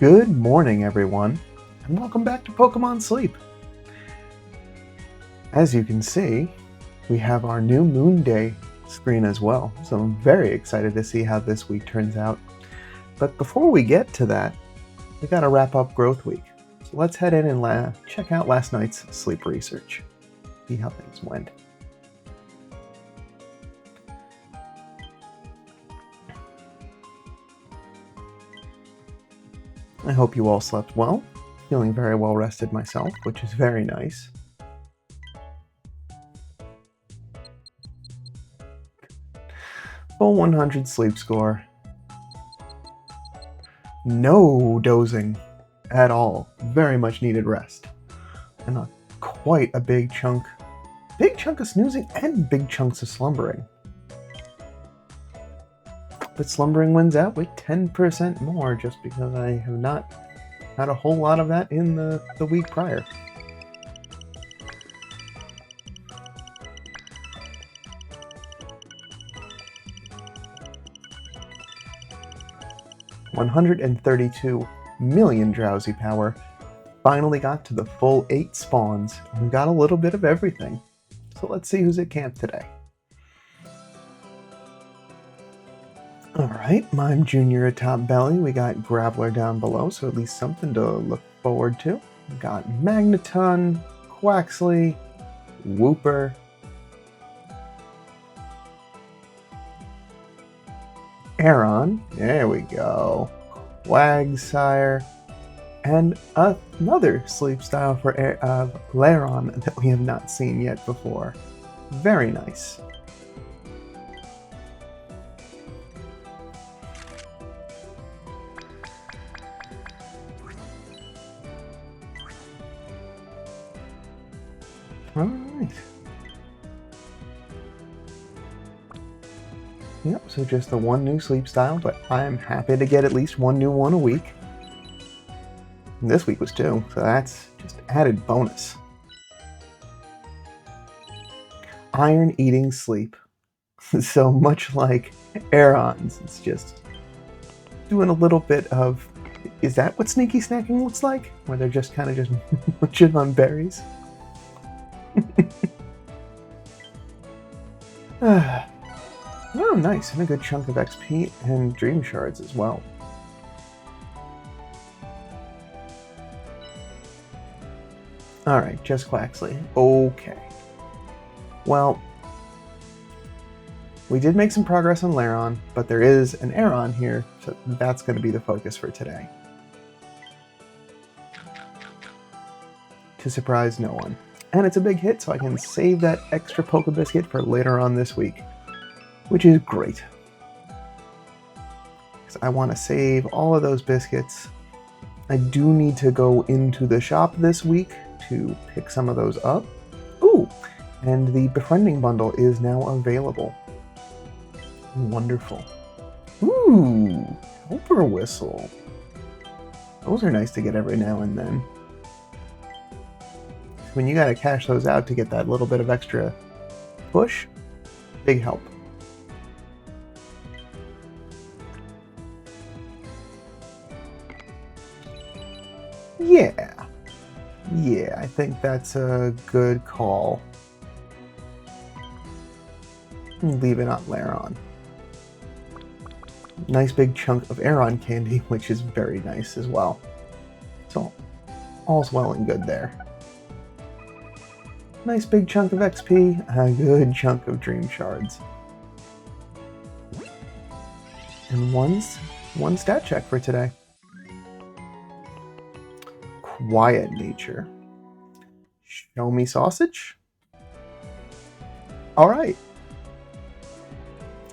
Good morning, everyone, and welcome back to Pokemon Sleep. As you can see, we have our new Moon Day screen as well, so I'm very excited to see how this week turns out. But before we get to that, we gotta wrap up Growth Week. So let's head in and check out last night's sleep research, see how things went. I hope you all slept well. Feeling very well rested myself, which is very nice. Full 100 sleep score. No dozing at all. Very much needed rest. And quite a big chunk of snoozing and big chunks of slumbering. But slumbering wins out with 10% more just because I have not had a whole lot of that in the week prior. $132 million drowsy power. Finally got to the full 8 spawns and got a little bit of everything. So let's see who's at camp today. Alright, Mime Jr. atop Belly. We got Graveler down below, so at least something to look forward to. We got Magneton, Quaxley, Wooper, Aron, there we go, Quagsire, and another sleep style for Lairon that we have not seen yet before. Very nice. Alright. Yep, so just the one new sleep style, but I am happy to get at least one new one a week. And this week was 2, so that's just added bonus. Iron eating sleep. So much like Aron's, it's just doing a little bit of, is that what sneaky snacking looks like? Where they're just kind of just munching on berries? Oh, nice, and a good chunk of XP and Dream Shards as well. Alright, just Quaxley. Okay. Well, we did make some progress on Lairon, but there is an Aron here, so that's going to be the focus for today. To surprise no one. And it's a big hit, so I can save that extra Poke Biscuit for later on this week, which is great. Because I want to save all of those biscuits. I do need to go into the shop this week to pick some of those up. Ooh, and the Befriending Bundle is now available. Wonderful. Ooh, Helper Whistle. Those are nice to get every now and then. When you gotta cash those out to get that little bit of extra push, big help. Yeah, I think that's a good call. Leave it on Lairon. Nice big chunk of Aron candy, which is very nice as well. So, all's well and good there. Nice big chunk of XP, a good chunk of Dream Shards. And one stat check for today. Quiet nature. Show me sausage? Alright.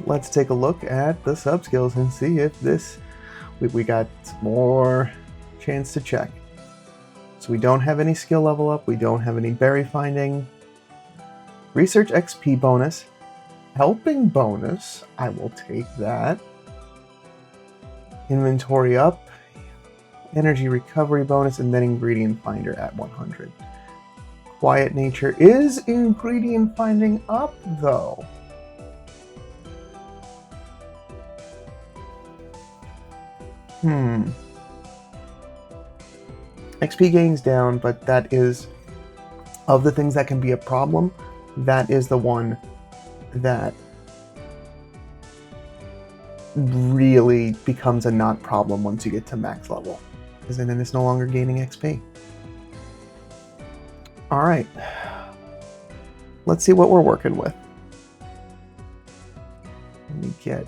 Let's take a look at the sub skills and see if we got more chance to check. So we don't have any skill level up, we don't have any berry finding. Research XP bonus. Helping bonus, I will take that. Inventory up. Energy recovery bonus, and then ingredient finder at 100. Quiet nature is ingredient finding up though. XP gains down, but that is, of the things that can be a problem, that is the one that really becomes a not problem once you get to max level, because then it's no longer gaining XP. All right, let's see what we're working with. Let me get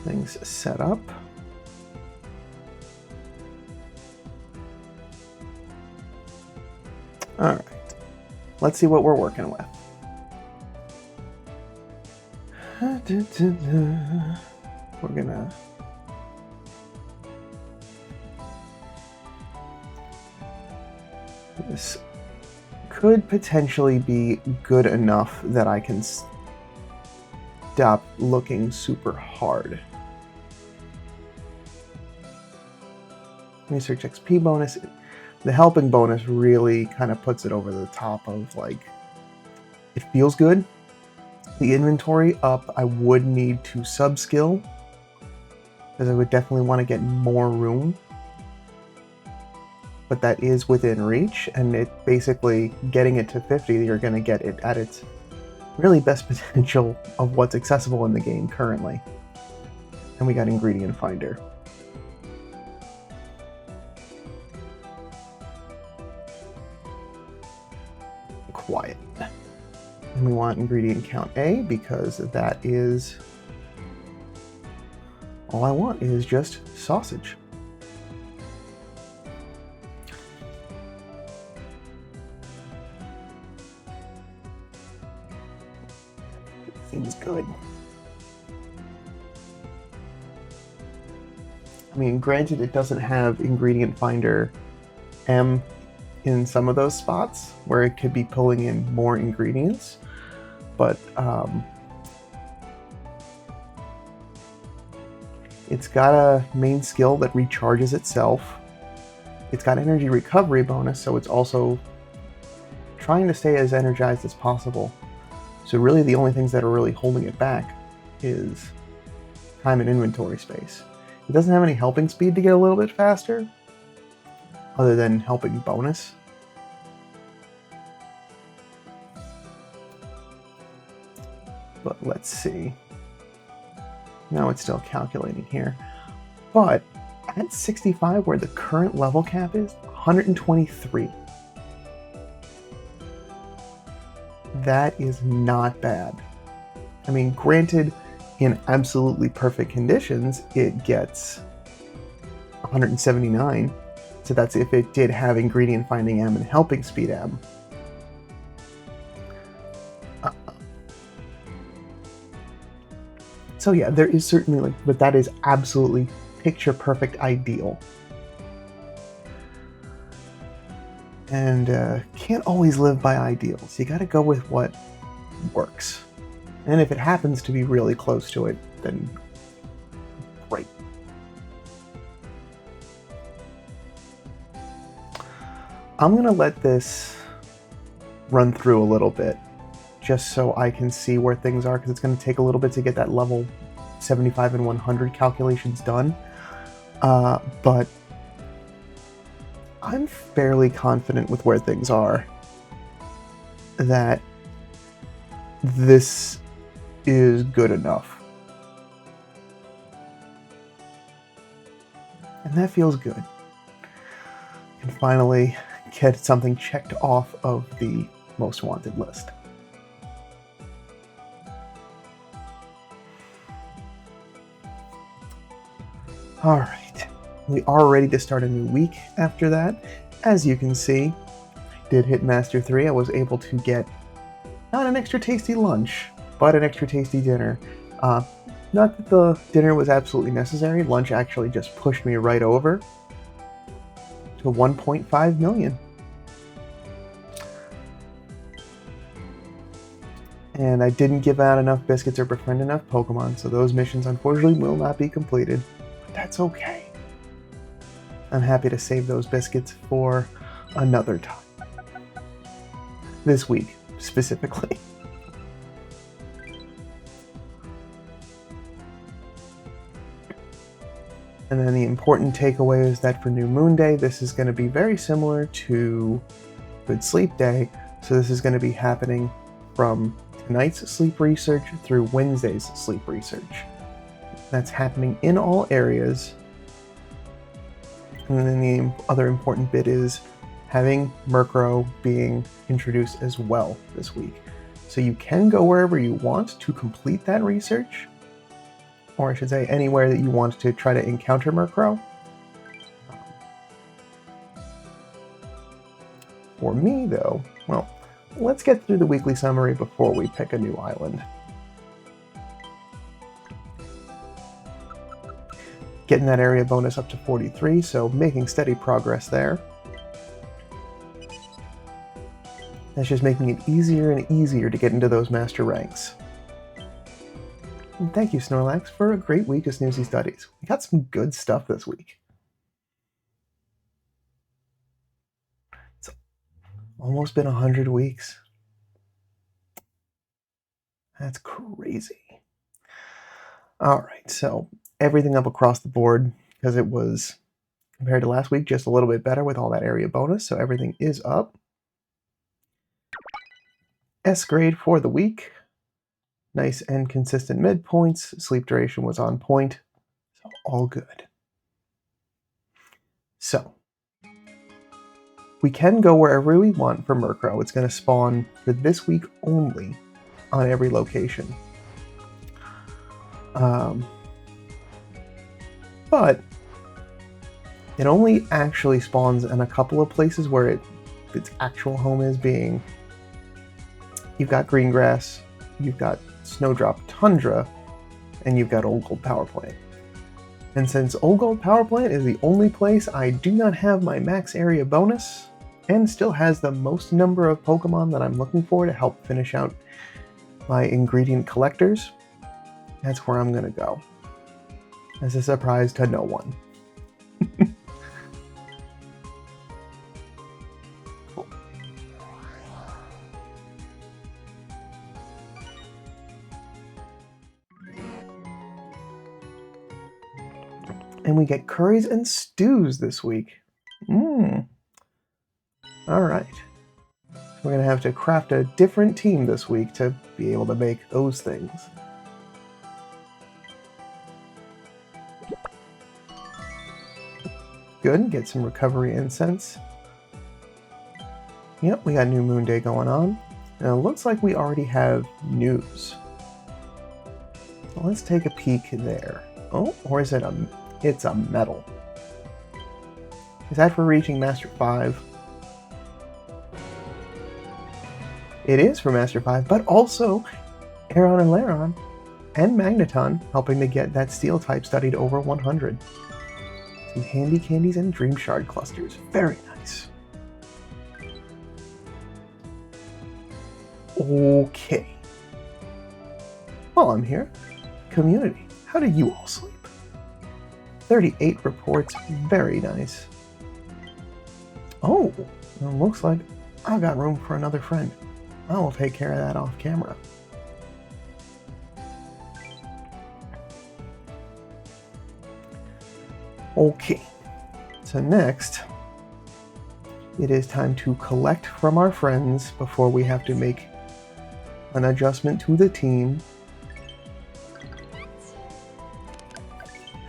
things set up. All right, let's see what we're working with. We're gonna this could potentially be good enough that I can stop looking super hard. Research XP bonus. The helping bonus really kind of puts it over the top of, like, it feels good. The inventory up, I would need to sub-skill, because I would definitely want to get more room. But that is within reach, and it basically, getting it to 50, you're going to get it at its really best potential of what's accessible in the game currently. And we got Ingredient Finder. Quiet. And we want ingredient count A, because that is all I want is just sausage. Seems good. I mean, granted, it doesn't have Ingredient Finder M in some of those spots where it could be pulling in more ingredients, but it's got a main skill that recharges itself. It's got energy recovery bonus, so it's also trying to stay as energized as possible. So really the only things that are really holding it back is time and inventory space. It doesn't have any helping speed to get a little bit faster, other than helping bonus. But let's see. Now it's still calculating here. But at 65, where the current level cap is, 123. That is not bad. I mean, granted, in absolutely perfect conditions, it gets 179. So that's if it did have ingredient finding M and helping speed M. So yeah, there is certainly, like, but that is absolutely picture perfect ideal. And can't always live by ideals. You gotta go with what works. And if it happens to be really close to it, then great. I'm gonna let this run through a little bit, just so I can see where things are, because it's gonna take a little bit to get that level 75 and 100 calculations done. But I'm fairly confident with where things are that this is good enough. And that feels good. And finally get something checked off of the most wanted list. All right, we are ready to start a new week after that. As you can see, I did hit Master 3. I was able to get not an extra tasty lunch, but an extra tasty dinner. Not that the dinner was absolutely necessary. Lunch actually just pushed me right over to 1.5 million. And I didn't give out enough biscuits or befriend enough Pokemon, so those missions unfortunately will not be completed. But that's okay. I'm happy to save those biscuits for another time. This week, specifically. And then the important takeaway is that for New Moon Day, this is going to be very similar to Good Sleep Day. So this is going to be happening from tonight's sleep research through Wednesday's sleep research. That's happening in all areas. And then the other important bit is having Murkrow being introduced as well this week. So you can go wherever you want to complete that research, or I should say anywhere that you want to try to encounter Murkrow. For me though, well, let's get through the weekly summary before we pick a new island. Getting that area bonus up to 43, so making steady progress there. That's just making it easier and easier to get into those master ranks. And thank you, Snorlax, for a great week of Snoozy Studies. We got some good stuff this week. It's almost been 100 weeks. That's crazy. Alright, so everything up across the board, because it was, compared to last week, just a little bit better with all that area bonus, so everything is up. S grade for the week. Nice and consistent midpoints. Sleep duration was on point, so all good. So, we can go wherever we want for Murkrow. It's going to spawn for this week only on every location. But it only actually spawns in a couple of places where its actual home is, being you've got Greengrass, you've got Snowdrop Tundra, and you've got Old Gold Power Plant. And since Old Gold Power Plant is the only place I do not have my max area bonus, and still has the most number of Pokemon that I'm looking for to help finish out my ingredient collectors, that's where I'm gonna go. As a surprise to no one. Cool. And we get curries and stews this week. Alright. We're going to have to craft a different team this week to be able to make those things. Good, get some recovery incense. Yep, we got New Moon Day going on. And it looks like we already have news. So let's take a peek there. Oh, or is it it's a medal. Is that for reaching Master 5? It is for Master 5, but also Aron and Laron and Magneton helping to get that Steel type studied over 100. Some handy candies and Dream Shard clusters. Very nice. Okay. While I'm here, community, how did you all sleep? 38 reports, very nice. Oh, it looks like I've got room for another friend. I will take care of that off camera. Okay, so next, it is time to collect from our friends before we have to make an adjustment to the team.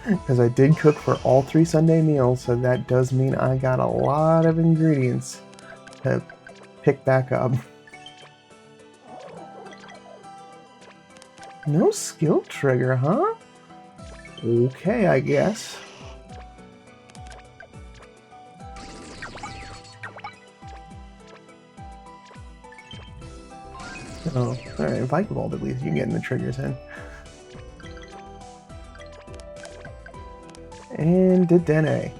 Because I did cook for all 3 Sunday meals, so that does mean I got a lot of ingredients to pick back up. No skill trigger, huh? Okay, I guess. Oh, alright, Vikavolt at least, you're getting the triggers in. And Dedenne.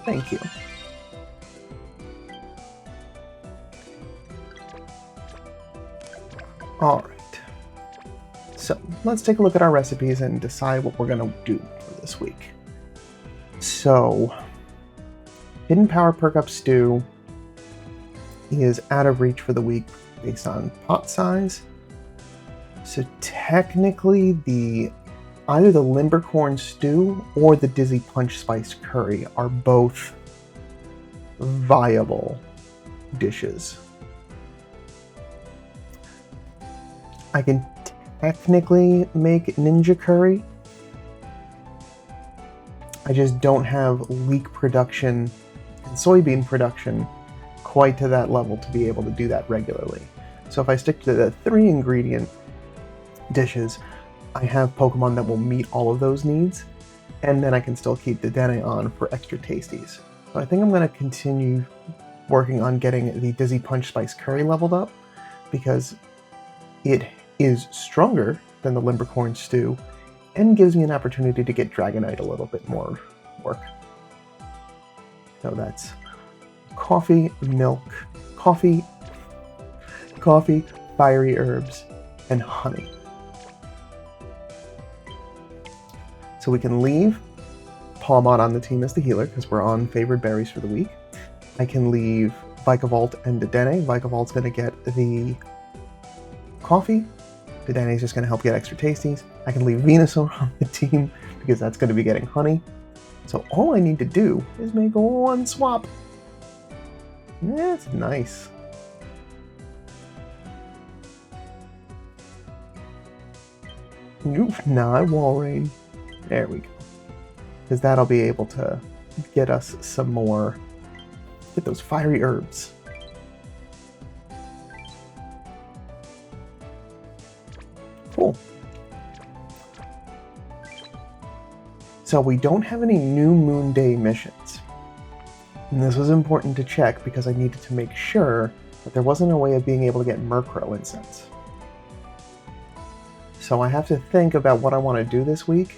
Thank you. Alright. So, let's take a look at our recipes and decide what we're going to do for this week. So, Hidden Power Perk Up Stew is out of reach for the week based on pot size. So technically the either the Limbercorn Stew or the Dizzy Punch Spiced Curry are both viable dishes. I can technically make Ninja Curry. I just don't have leek production and soybean production quite to that level to be able to do that regularly. So if I stick to the 3 ingredient dishes, I have Pokemon that will meet all of those needs, and then I can still keep the Dene on for extra tasties. So I think I'm going to continue working on getting the Dizzy Punch Spice Curry leveled up, because it is stronger than the Limbercorn Stew and gives me an opportunity to get Dragonite a little bit more work. So that's coffee, milk, coffee, fiery herbs, and honey. So we can leave Palmon on the team as the healer because we're on favored berries for the week. I can leave Vikavolt and Dedenne. Vikavolt's going to get the coffee. Dedenne's just going to help get extra tasties. I can leave Venusaur on the team because that's going to be getting honey. So all I need to do is make one swap. That's nice. Oof, not Walrein. There we go. Because that'll be able to get us some more, get those fiery herbs. Cool. So we don't have any New Moon Day missions. And this was important to check because I needed to make sure that there wasn't a way of being able to get Murkrow incense. So I have to think about what I want to do this week.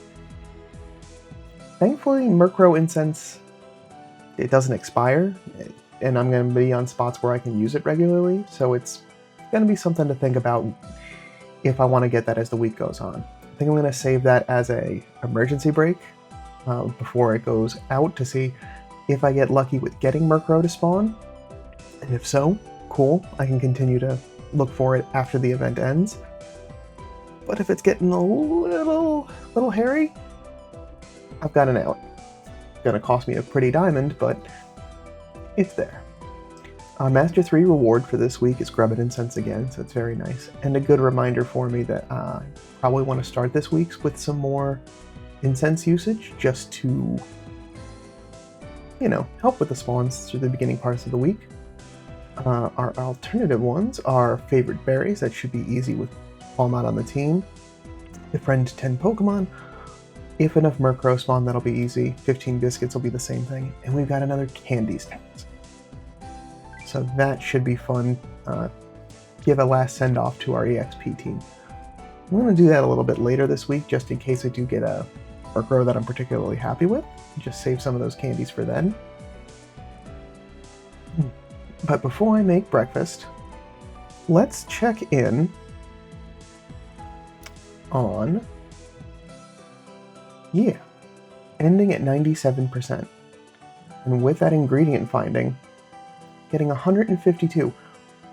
Thankfully, Murkrow incense, it doesn't expire, and I'm going to be on spots where I can use it regularly, so it's going to be something to think about if I want to get that as the week goes on. I think I'm going to save that as a emergency break before it goes out to see if I get lucky with getting Murkrow to spawn, and if so, cool, I can continue to look for it after the event ends. But if it's getting a little hairy, I've got an out. It's gonna cost me a pretty diamond, but it's there. Master 3 reward for this week is Grubbin Incense again, so it's very nice. And a good reminder for me that I probably want to start this week's with some more incense usage, just to, you know, help with the spawns through the beginning parts of the week. Our alternative ones are favorite berries. That should be easy with Palmon on the team. Befriend 10 Pokemon. If enough Murkrow spawn, that'll be easy. 15 biscuits will be the same thing. And we've got another Candies task. So that should be fun. Give a last send-off to our EXP team. I'm going to do that a little bit later this week, just in case I do get a Murkrow that I'm particularly happy with. Just save some of those candies for then. But before I make breakfast, let's check in on, ending at 97%. And with that ingredient finding, getting 152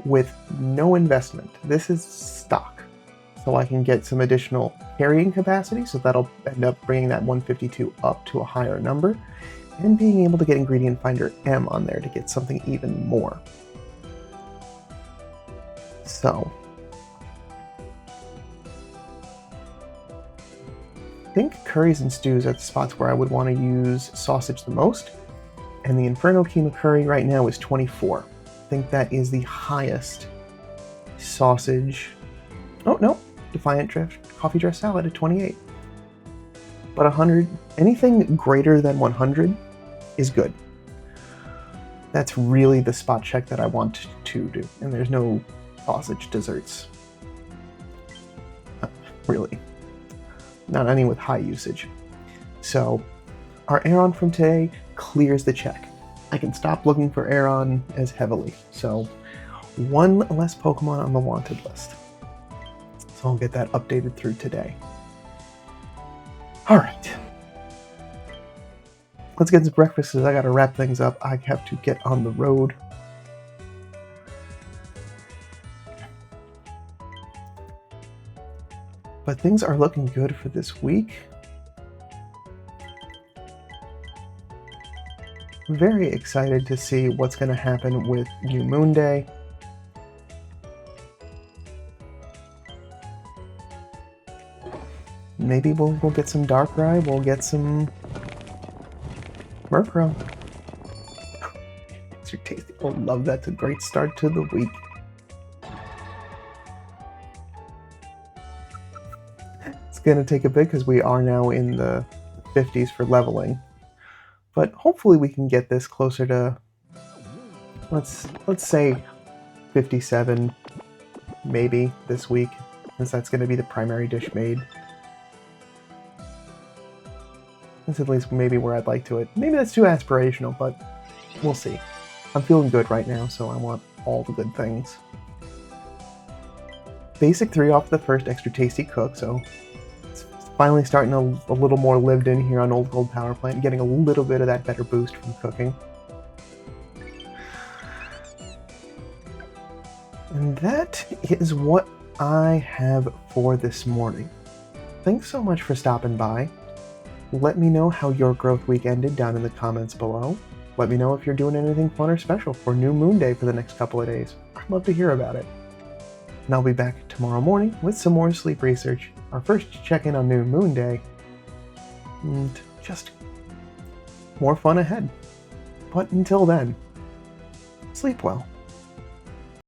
with no investment. This is stock. So I can get some additional carrying capacity, so that'll end up bringing that 152 up to a higher number, and being able to get ingredient finder M on there to get something even more. So I think curries and stews are the spots where I would want to use sausage the most, and the Inferno Kima curry right now is 24. I think that is the highest sausage. Oh no, Defiant Drift Coffee Dress Salad at 28. But 100, anything greater than 100 is good. That's really the spot check that I want to do, and there's no sausage desserts. Really. Not any with high usage. So our Aron from today clears the check. I can stop looking for Aron as heavily. So one less Pokemon on the wanted list. So I'll get that updated through today. All right. Let's get to breakfast because I got to wrap things up. I have to get on the road. But things are looking good for this week. Very excited to see what's going to happen with New Moon Day. Maybe we'll get some Darkrai, we'll get some Murkrow. Extra tasty. Oh, love, that's a great start to the week. It's gonna take a bit because we are now in the 50s for leveling. But hopefully we can get this closer to, let's say 57 maybe this week, since that's gonna be the primary dish made. That's at least maybe where I'd like to it. Maybe that's too aspirational, but we'll see. I'm feeling good right now, so I want all the good things. Basic 3 off the first extra tasty cook, so it's finally starting a little more lived in here on Old Gold Power Plant, getting a little bit of that better boost from cooking. And that is what I have for this morning. Thanks so much for stopping by. Let me know how your growth week ended down in the comments below. Let me know if you're doing anything fun or special for New Moon Day for the next couple of days. I'd love to hear about it. And I'll be back tomorrow morning with some more sleep research, our first check-in on New Moon Day, and just more fun ahead. But until then, sleep well.